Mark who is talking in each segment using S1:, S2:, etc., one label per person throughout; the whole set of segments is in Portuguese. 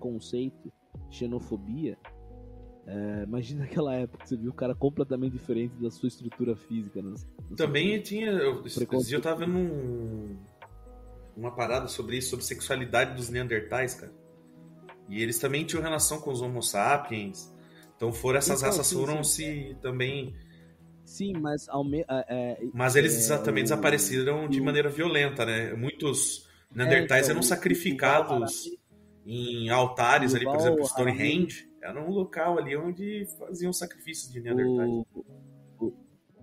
S1: preconceito, xenofobia, imagina aquela época que você viu o cara completamente diferente da sua estrutura física.
S2: Também tinha... Esse dia eu tava vendo uma parada sobre isso, sobre sexualidade dos Neandertais, cara. E eles também tinham relação com os Homo sapiens. Então essas raças foram se também...
S1: Sim, mas...
S2: Mas eles também desapareceram de maneira violenta, né? Muitos Neandertais eram sacrificados em altares ali, por exemplo, Stonehenge. Era um local ali onde faziam sacrifícios de Neandertais.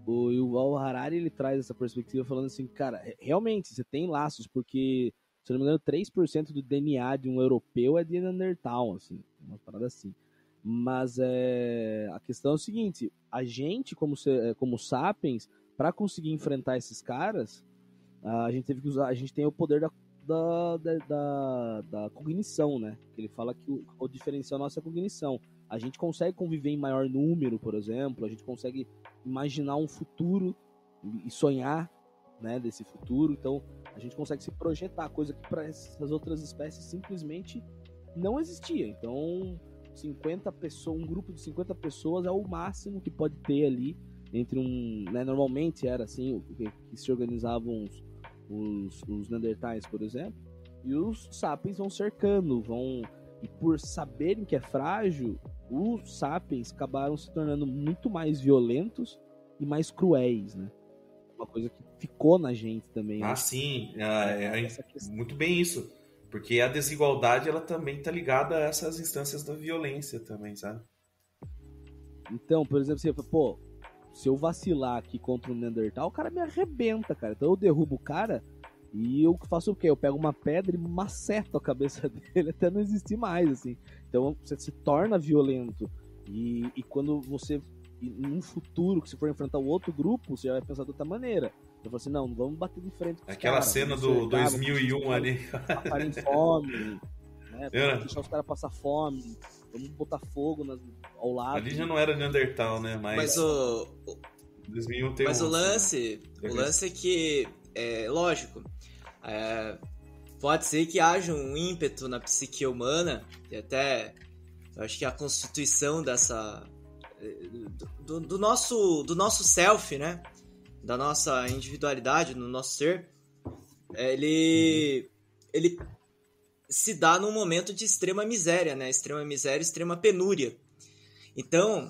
S1: O Yuval Harari, ele traz essa perspectiva falando assim, cara, realmente, você tem laços, porque, se não me engano, 3% do DNA de um europeu é de Neandertal, assim, uma parada assim. Mas a questão é o seguinte, a gente, como sapiens, para conseguir enfrentar esses caras, a gente teve que usar, a gente tem o poder da cognição, né? Ele fala que o diferencial nosso é a cognição. A gente consegue conviver em maior número, por exemplo, a gente consegue imaginar um futuro e sonhar, né, desse futuro. Então, a gente consegue se projetar, coisa que para essas outras espécies simplesmente não existia. Então, 50 pessoas, um grupo de 50 pessoas é o máximo que pode ter ali entre né, normalmente era assim, que se organizavam os Neandertais, por exemplo, e os Sapiens vão cercando, e por saberem que é frágil, os Sapiens acabaram se tornando muito mais violentos e mais cruéis, né? Uma coisa que ficou na gente também.
S2: Ah, né? Sim, muito bem isso. Porque a desigualdade, ela também tá ligada a essas instâncias da violência também, sabe?
S1: Então, por exemplo, você fala, se eu vacilar aqui contra o Neandertal, o cara me arrebenta, cara. Então eu derrubo o cara e eu faço o quê? Eu pego uma pedra e maceto a cabeça dele até não existir mais, assim. Então você se torna violento. E quando você, num futuro, que se for enfrentar o outro grupo, você já vai pensar de outra maneira. Eu falo assim, não vamos bater de frente com os
S2: Aquela
S1: caras,
S2: cena do 2001 ali.
S1: Passarem fome, né? Vamos deixar os caras passar fome, vamos botar fogo ao lado.
S2: Ali já não era Neandertal, né?
S3: Mas o
S2: 2001 tem
S3: o lance é que, lógico, pode ser que haja um ímpeto na psique humana, e até eu acho que a constituição dessa do nosso self, né? Da nossa individualidade, no nosso ser, ele se dá num momento de extrema miséria, né? Extrema miséria, extrema penúria. Então,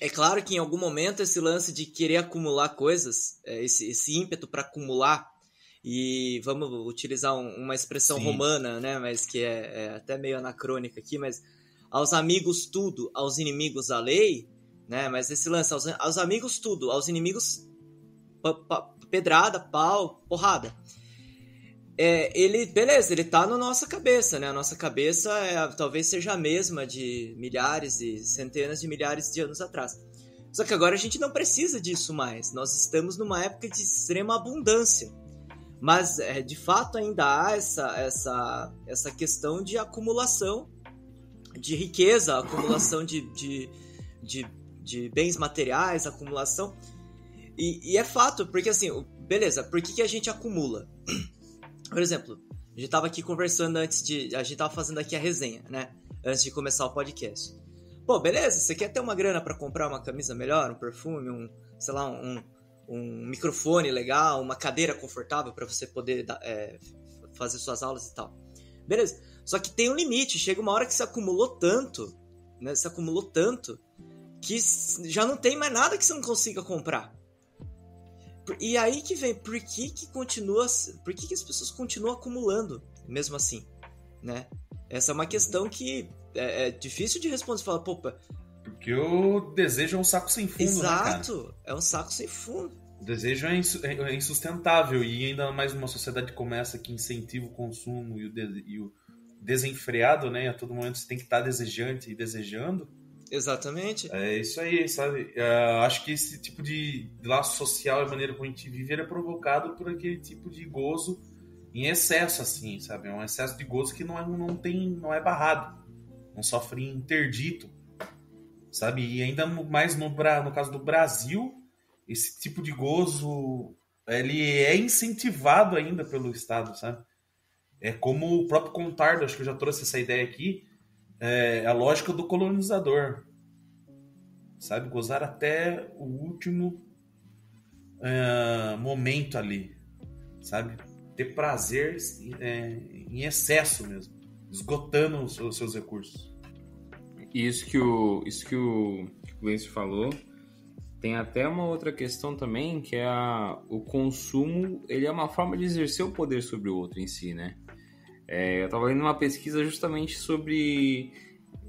S3: é claro que em algum momento esse lance de querer acumular coisas, esse ímpeto para acumular, e vamos utilizar uma expressão romana, né? Mas que é até meio anacrônica aqui, mas aos amigos tudo, aos inimigos a lei, né? Mas esse lance, aos amigos tudo, aos inimigos pedrada, pau, porrada. Ele tá na nossa cabeça, né? A nossa cabeça talvez seja a mesma de milhares e centenas de milhares de anos atrás. Só que agora a gente não precisa disso mais. Nós estamos numa época de extrema abundância. Mas, de fato, ainda há essa questão de acumulação de riqueza, acumulação de bens materiais, acumulação... E é fato, porque assim, beleza, por que a gente acumula? Por exemplo, a gente tava aqui conversando a gente tava fazendo aqui a resenha, né? Antes de começar o podcast. Pô, beleza, você quer ter uma grana pra comprar uma camisa melhor, um perfume, sei lá, um microfone legal, uma cadeira confortável pra você poder fazer suas aulas e tal. Beleza, só que tem um limite, chega uma hora que você acumulou tanto, né? Você acumulou tanto que já não tem mais nada que você não consiga comprar. E aí que vem, por que as pessoas continuam acumulando, mesmo assim, né? Essa é uma questão que é difícil de responder. Você fala,
S2: porque o desejo é um saco sem fundo,
S3: exato,
S2: né, cara?
S3: Exato, é um saco sem fundo.
S2: O desejo é insustentável, e ainda mais numa sociedade como essa que incentiva o consumo e o desenfreado, né? A todo momento você tem que estar desejante e desejando.
S3: Exatamente.
S2: É isso aí, sabe? Acho que esse tipo de laço social, a maneira como a gente vive, é provocado por aquele tipo de gozo em excesso, assim, sabe? É um excesso de gozo que não é barrado, não sofre interdito, sabe? E ainda mais no caso do Brasil, esse tipo de gozo, ele é incentivado ainda pelo Estado, sabe? É como o próprio Contardo, acho que eu já trouxe essa ideia aqui, é a lógica do colonizador. Sabe? Gozar até o último momento ali. Sabe? Ter prazer em excesso mesmo. Esgotando os seus recursos.
S4: Isso que o Gleice falou. Tem até uma outra questão também, que é o consumo. Ele é uma forma de exercer o poder sobre o outro em si, né? Eu estava lendo uma pesquisa justamente sobre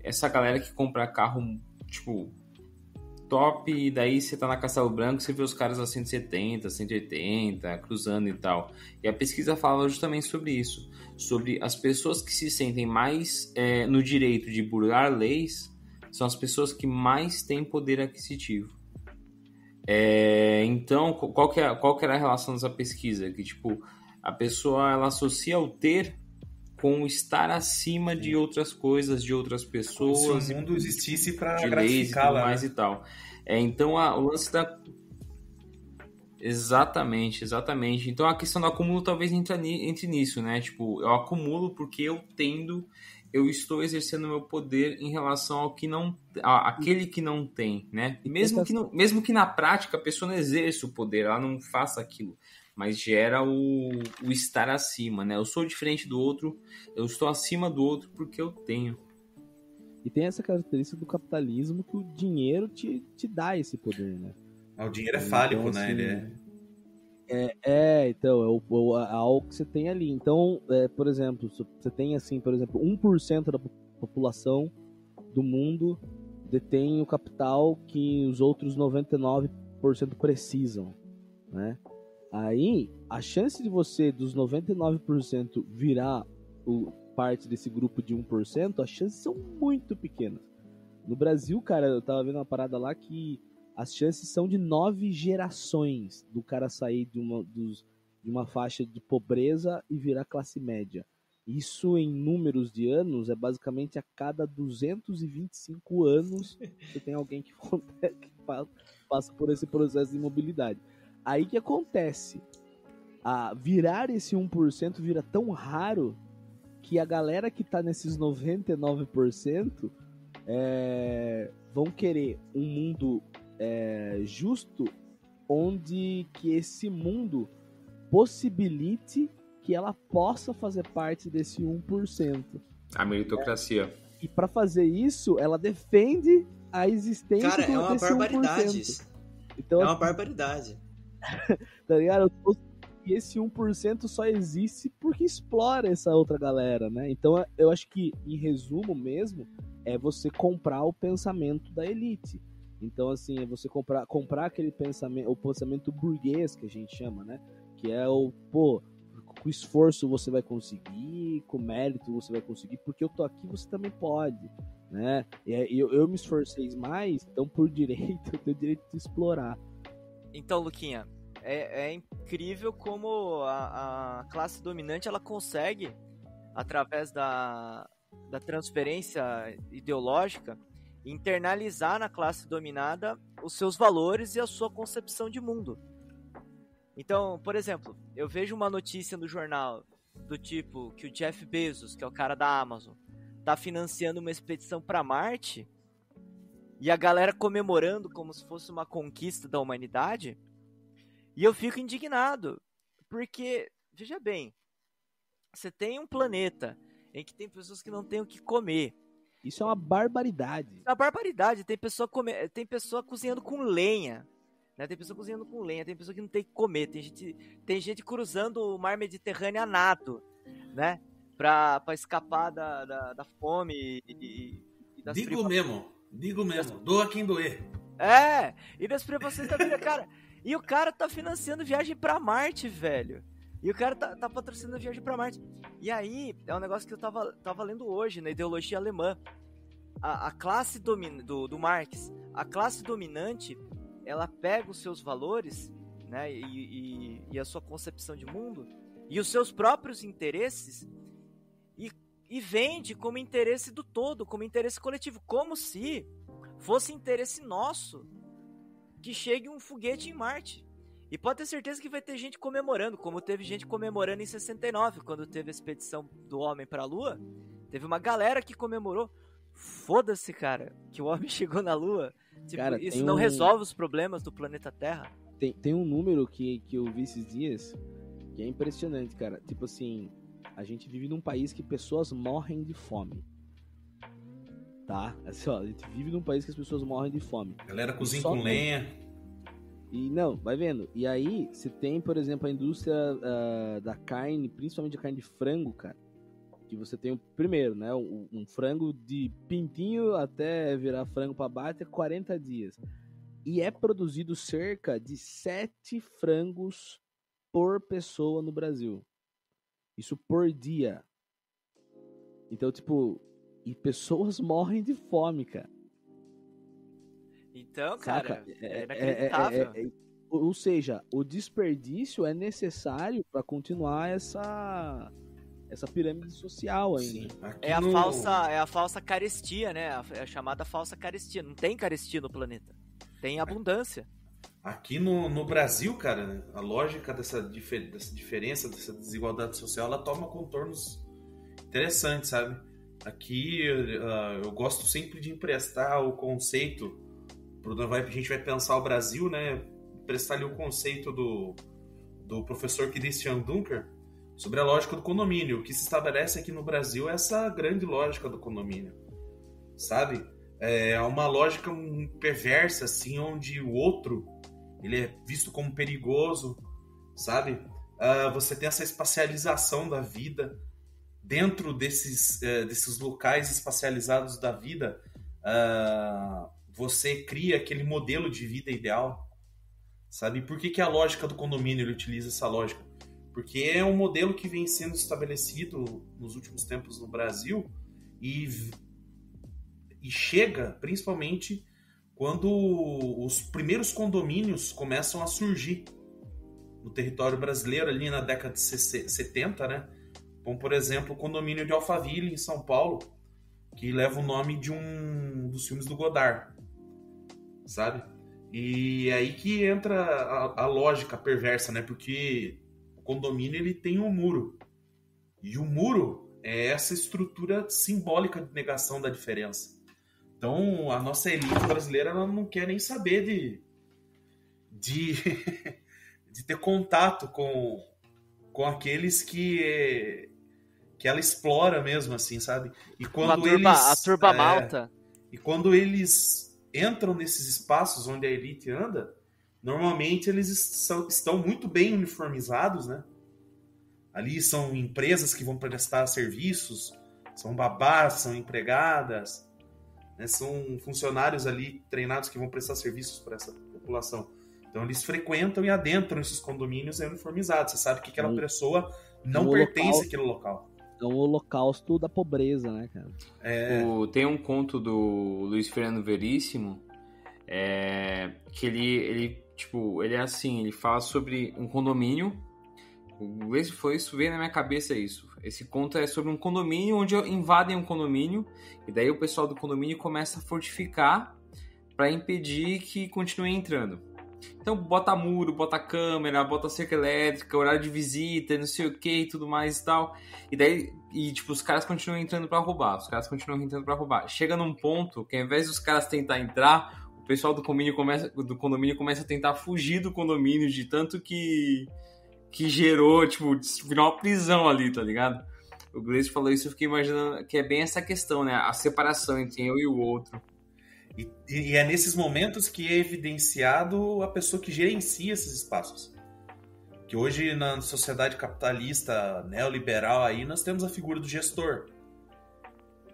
S4: essa galera que compra carro, tipo, top, e daí você tá na Castelo Branco, você vê os caras a 170, 180, cruzando e tal. E a pesquisa falava justamente sobre isso, sobre as pessoas que se sentem mais no direito de burlar leis, são as pessoas que mais têm poder aquisitivo. Então, qual que era a relação dessa pesquisa? Que, tipo, a pessoa, ela associa o ter com o estar acima de outras coisas, de outras pessoas.
S2: Como se o mundo existisse para
S4: gratificá-la, mais, né? E tal. Então, o lance da... Exatamente. Então, a questão do acúmulo talvez entre nisso, né? Tipo, eu acumulo porque eu estou exercendo meu poder em relação ao que não, aquele que não tem, né? E mesmo que na prática a pessoa não exerça o poder, ela não faça aquilo, mas gera o estar acima, né? Eu sou diferente do outro, eu estou acima do outro porque eu tenho.
S1: E tem essa característica do capitalismo que o dinheiro te dá esse poder, né?
S2: O dinheiro é fálico, então, assim, né?
S1: Então, é algo que você tem ali. Então, por exemplo, você tem assim, por exemplo, 1% da população do mundo detém o capital que os outros 99% precisam, né? Aí, a chance de você, dos 99%, virar parte desse grupo de 1%, as chances são muito pequenas. No Brasil, cara, eu tava vendo uma parada lá que as chances são de 9 gerações do cara sair de uma faixa de pobreza e virar classe média. Isso em números de anos é basicamente a cada 225 anos você tem alguém que passa por esse processo de mobilidade. Aí que acontece? Virar esse 1% vira tão raro que a galera que tá nesses 99% vão querer um mundo justo, onde que esse mundo possibilite que ela possa fazer parte desse 1%.
S4: A meritocracia.
S1: E para fazer isso, ela defende a existência
S3: desse 1%. Cara, é uma barbaridade.
S1: Então,
S3: é uma barbaridade.
S1: Tá ligado? E esse 1% só existe porque explora essa outra galera, né? Então, eu acho que, em resumo mesmo, é você comprar o pensamento da elite. Então, assim, é você comprar aquele pensamento, o pensamento burguês, que a gente chama, né? Que é com esforço você vai conseguir, com mérito você vai conseguir, porque eu tô aqui, você também pode, né? Eu me esforcei mais, então por direito, eu tenho o direito de explorar.
S5: Então, Luquinha, é incrível como a classe dominante, ela consegue, através da transferência ideológica, internalizar na classe dominada os seus valores e a sua concepção de mundo. Então, por exemplo, eu vejo uma notícia no jornal do tipo que o Jeff Bezos, que é o cara da Amazon, tá financiando uma expedição para Marte, e a galera comemorando como se fosse uma conquista da humanidade, e eu fico indignado, porque, veja bem, você tem um planeta em que tem pessoas que não têm o que comer.
S1: Isso é uma barbaridade.
S5: É uma barbaridade. Tem pessoa cozinhando com lenha, né? Tem pessoa cozinhando com lenha, tem pessoa que não tem que comer. Tem gente cruzando o mar Mediterrâneo a nado, né? Pra escapar da fome e das
S2: Digo mesmo. Doa quem doer.
S5: E das privações da vida, cara. E o cara tá financiando viagem pra Marte, velho. E o cara tá patrocinando a viagem pra Marte. E aí, é um negócio que eu tava lendo hoje, na ideologia alemã. A classe do Marx, a classe dominante, ela pega os seus valores, né, e a sua concepção de mundo, e os seus próprios interesses, e vende como interesse do todo, como interesse coletivo, como se fosse interesse nosso que chegue um foguete em Marte. E pode ter certeza que vai ter gente comemorando, como teve gente comemorando em 69, quando teve a expedição do homem para a Lua. Teve uma galera que comemorou. foda-se, cara, que o homem chegou na Lua. Tipo,
S1: Cara,
S5: isso
S1: tem
S5: não
S1: um-
S5: resolve os problemas do planeta Terra.
S1: Tem um número que eu vi esses dias que é impressionante, cara. Tipo assim, a gente vive num país que pessoas morrem de fome. Tá? Assim, ó, a gente vive num país que as pessoas morrem de fome.
S2: Galera cozinha
S1: Só
S2: com
S1: não-
S2: lenha.
S1: E não, vai vendo. E aí, você tem, por exemplo, a indústria da carne, principalmente a carne de frango, cara. Que você tem, primeiro, né? Um frango de pintinho até virar frango para abate é 40 dias. E é produzido cerca de 7 frangos por pessoa no Brasil. Isso por dia. Então, tipo, e pessoas morrem de fome, cara.
S5: Então, cara,
S1: Saca?
S5: é inacreditável.
S1: Ou seja, o desperdício é necessário para continuar essa pirâmide social ainda.
S2: Sim. Aqui
S5: É
S2: no-
S5: a falsa carestia, né? É a chamada falsa carestia. Não tem carestia no planeta. Tem abundância.
S2: Aqui no Brasil, cara, a lógica dessa diferença, dessa desigualdade social, ela toma contornos interessantes, sabe? Aqui eu gosto sempre de emprestar o conceito, a gente vai pensar o Brasil, né? Emprestar ali o conceito do professor Christian Dunker sobre a lógica do condomínio. O que se estabelece aqui no Brasil é essa grande lógica do condomínio, sabe? É uma lógica perversa, assim, onde o outro ele é visto como perigoso, sabe? Você tem essa espacialização da vida dentro desses locais espacializados da vida. Você cria aquele modelo de vida ideal, sabe? Por que a lógica do condomínio ele utiliza essa lógica? Porque é um modelo que vem sendo estabelecido nos últimos tempos no Brasil e chega principalmente quando os primeiros condomínios começam a surgir no território brasileiro ali na década de 70, né? Como, por exemplo, o condomínio de Alphaville, em São Paulo, que leva o nome de um dos filmes do Godard, sabe? E é aí que entra a lógica perversa, né? Porque o condomínio ele tem um muro. E o muro é essa estrutura simbólica de negação da diferença. Então, a nossa elite brasileira ela não quer nem saber de ter contato com aqueles que ela explora mesmo, assim, sabe? E quando
S5: a turba malta.
S2: E quando eles entram nesses espaços onde a elite anda, normalmente eles estão muito bem uniformizados, né? Ali são empresas que vão prestar serviços, são babás, são empregadas, né? São funcionários ali treinados que vão prestar serviços para essa população. Então eles frequentam e adentram esses condomínios uniformizados. Você sabe que aquela pessoa não pertence àquele local.
S1: É um holocausto da pobreza, né, cara?
S4: Tem um conto do Luiz Fernando Veríssimo que ele é assim, ele fala sobre um condomínio. Isso veio na minha cabeça isso. Esse conto é sobre um condomínio onde invadem um condomínio e daí o pessoal do condomínio começa a fortificar para impedir que continue entrando. Então bota muro, bota câmera, bota cerca elétrica, horário de visita, não sei o que e tudo mais e tal. E daí, os caras continuam entrando pra roubar. Chega num ponto que ao invés dos caras tentar entrar, o pessoal do condomínio começa a tentar fugir do condomínio de tanto que gerou, virou uma prisão ali, tá ligado? O Gleice falou isso, eu fiquei imaginando que é bem essa questão, né? A separação entre eu e o outro.
S2: E é nesses momentos que é evidenciado a pessoa que gerencia esses espaços. Que hoje, na sociedade capitalista neoliberal, aí, nós temos a figura do gestor.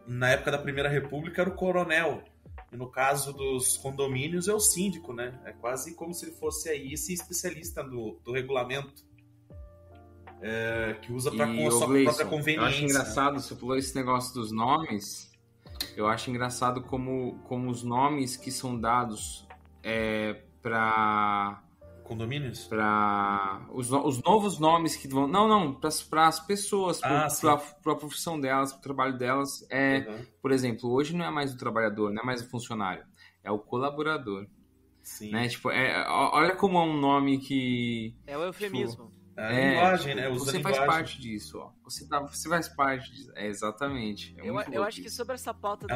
S2: Na época da Primeira República era o coronel. E no caso dos condomínios é o síndico, né? É quase como se ele fosse aí esse especialista do regulamento. Que usa para sua própria conveniência.
S4: Eu acho engraçado, você falou esse negócio dos nomes. Eu acho engraçado como os nomes que são dados para
S2: condomínios?
S4: Para os novos nomes que vão... Não, para as pessoas, para a profissão delas, para o trabalho delas. Por exemplo, hoje não é mais o trabalhador, não é mais o funcionário, é o colaborador.
S2: Sim.
S4: Né? Olha como é um nome que...
S5: É o eufemismo.
S2: A linguagem, né?
S4: Você faz parte disso, ó. Você faz parte disso. Exatamente.
S5: Eu acho que sobre essa pauta